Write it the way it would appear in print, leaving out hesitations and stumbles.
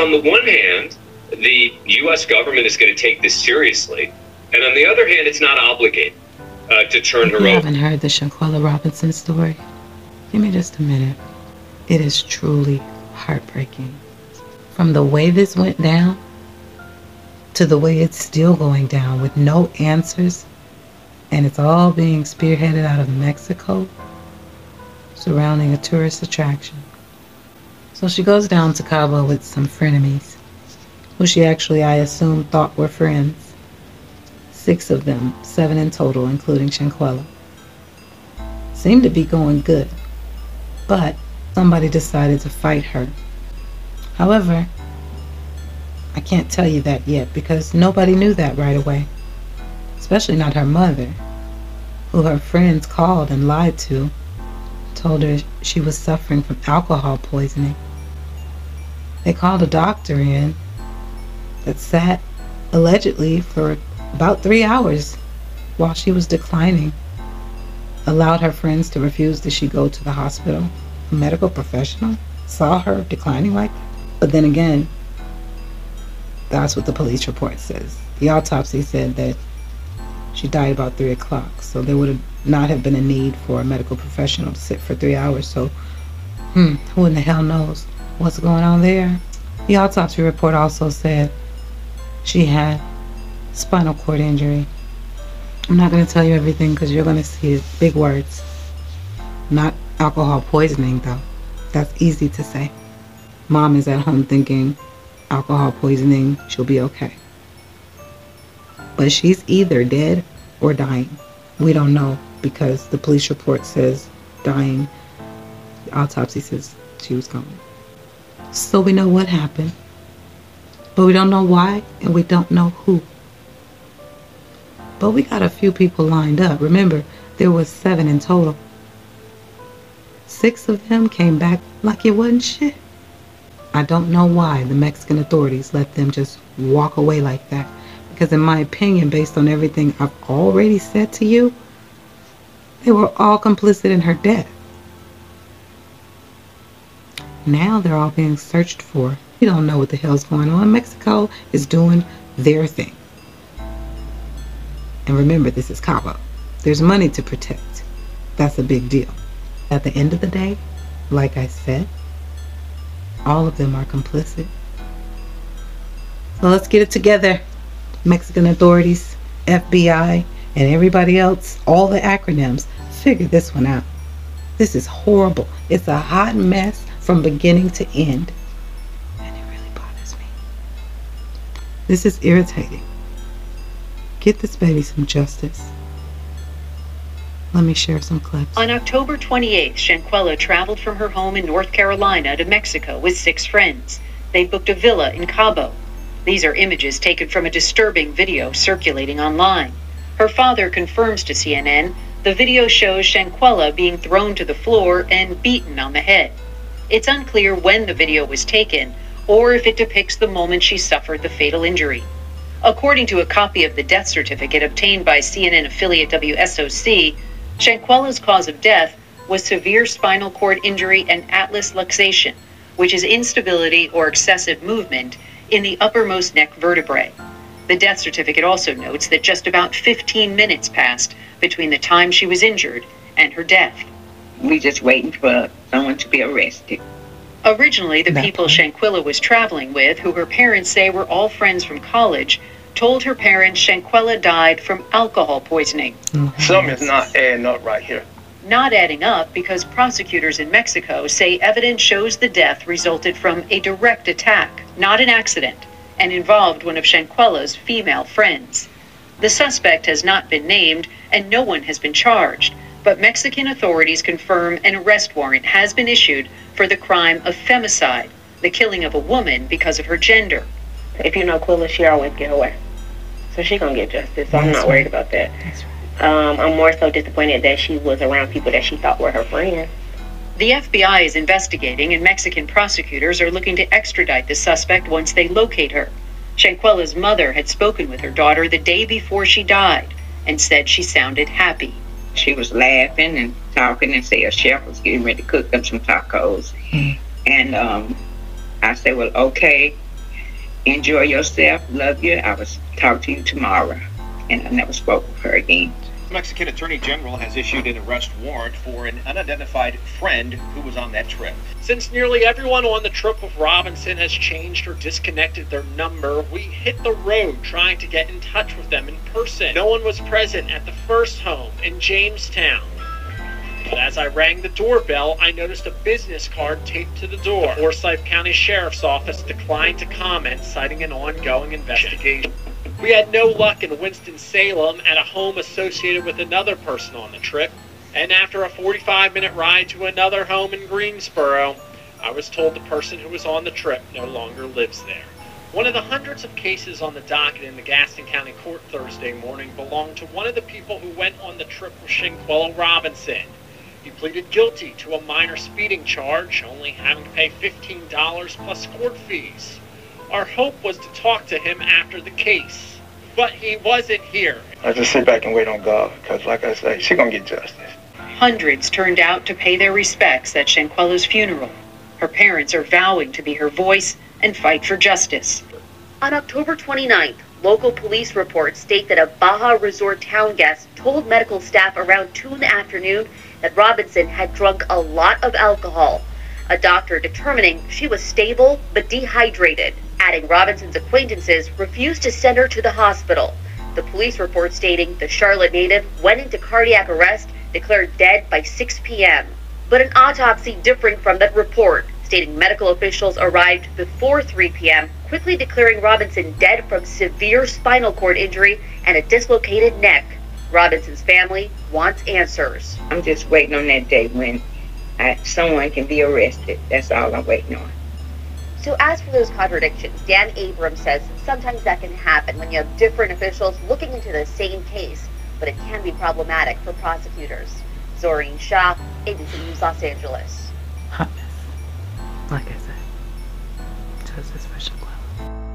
On the one hand, the U.S. government is going to take this seriously, and on the other hand, it's not obligated to turn her over. You haven't heard the Shanquella Robinson story? Give me just a minute. It is truly heartbreaking. From the way this went down to the way it's still going down with no answers, and it's all being spearheaded out of Mexico surrounding a tourist attraction. So she goes down to Cabo with some frenemies, who she actually, I assume, thought were friends. 6 of them, 7 in total, including Shanquella. Seemed to be going good, but somebody decided to fight her. However, I can't tell you that yet because nobody knew that right away, especially not her mother, who her friends called and lied to, told her she was suffering from alcohol poisoning. They called a doctor in that sat allegedly for about 3 hours while she was declining, allowed her friends to refuse that she go to the hospital. A medical professional saw her declining like that. But then again, that's what the police report says. The autopsy said that she died about 3 o'clock, so there would not have been a need for a medical professional to sit for 3 hours. So, who in the hell knows what's going on there? The autopsy report also said she had spinal cord injury. I'm not going to tell you everything because you're going to see it. Big words. Not alcohol poisoning, though. That's easy to say. Mom is at home thinking alcohol poisoning, she'll be okay. But she's either dead or dying. We don't know because the police report says dying. The autopsy says she was gone. So we know what happened, but we don't know why and we don't know who. But we got a few people lined up. Remember, there was 7 in total. 6 of them came back like it wasn't shit. I don't know why the Mexican authorities let them just walk away like that. Because in my opinion, based on everything I've already said to you, they were all complicit in her death. Now they're all being searched for. We don't know what the hell's going on. Mexico is doing their thing. And remember, this is Cabo. There's money to protect. That's a big deal. At the end of the day, like I said, all of them are complicit. So let's get it together. Mexican authorities, FBI, and everybody else, all the acronyms, figure this one out. This is horrible. It's a hot mess from beginning to end. And it really bothers me. This is irritating. Get this baby some justice. Let me share some clips. On October 28th, Shanquella traveled from her home in North Carolina to Mexico with 6 friends. They booked a villa in Cabo. These are images taken from a disturbing video circulating online. Her father confirms to CNN the video shows Shanquella being thrown to the floor and beaten on the head. It's unclear when the video was taken or if it depicts the moment she suffered the fatal injury. According to a copy of the death certificate obtained by CNN affiliate WSOC, Shanquella's cause of death was severe spinal cord injury and atlas luxation, which is instability or excessive movement in the uppermost neck vertebrae. The death certificate also notes that just about 15 minutes passed between the time she was injured and her death. We just waiting for someone to be arrested. Originally, the people Shanquella was traveling with, who her parents say were all friends from college, told her parents Shanquella died from alcohol poisoning. Something is not adding up right here. Not adding up because prosecutors in Mexico say evidence shows the death resulted from a direct attack, not an accident, and involved one of Shanquella's female friends. The suspect has not been named and no one has been charged, but Mexican authorities confirm an arrest warrant has been issued for the crime of femicide, the killing of a woman because of her gender. If you know Quilla, she always get away. So she gonna get justice, so I'm not worried about that. I'm more so disappointed that she was around people that she thought were her friends. The FBI is investigating and Mexican prosecutors are looking to extradite the suspect once they locate her. Shanquella's mother had spoken with her daughter the day before she died and said she sounded happy. She was laughing and talking and said a chef was getting ready to cook them some tacos. And I said, well, okay. Enjoy yourself. Love you. I will talk to you tomorrow. And I never spoke with her again. The Mexican Attorney General has issued an arrest warrant for an unidentified friend who was on that trip. Since nearly everyone on the trip with Robinson has changed or disconnected their number, we hit the road trying to get in touch with them in person. No one was present at the first home in Jamestown. But as I rang the doorbell, I noticed a business card taped to the door. The Forsyth County Sheriff's Office declined to comment, citing an ongoing investigation. We had no luck in Winston-Salem at a home associated with another person on the trip, and after a 45-minute ride to another home in Greensboro, I was told the person who was on the trip no longer lives there. One of the hundreds of cases on the docket in the Gaston County Court Thursday morning belonged to one of the people who went on the trip with Shanquella Robinson. He pleaded guilty to a minor speeding charge, only having to pay $15 plus court fees. Our hope was to talk to him after the case, but he wasn't here. I just sit back and wait on God, because like I say, she's going to get justice. Hundreds turned out to pay their respects at Shanquella's funeral. Her parents are vowing to be her voice and fight for justice. On October 29th, local police reports state that a Baja Resort town guest told medical staff around 2 in the afternoon that Robinson had drunk a lot of alcohol. A doctor determining she was stable but dehydrated, adding Robinson's acquaintances refused to send her to the hospital. The police report stating the Charlotte native went into cardiac arrest, declared dead by 6 p.m. But an autopsy differing from that report, stating medical officials arrived before 3 p.m., quickly declaring Robinson dead from severe spinal cord injury and a dislocated neck. Robinson's family wants answers. I'm just waiting on that day when someone can be arrested. That's all I'm waiting on. So as for those contradictions, Dan Abrams says sometimes that can happen when you have different officials looking into the same case, but it can be problematic for prosecutors. Zoreen Shah, ABC News, Los Angeles. Hotness. Like I said, justice for Shanquella.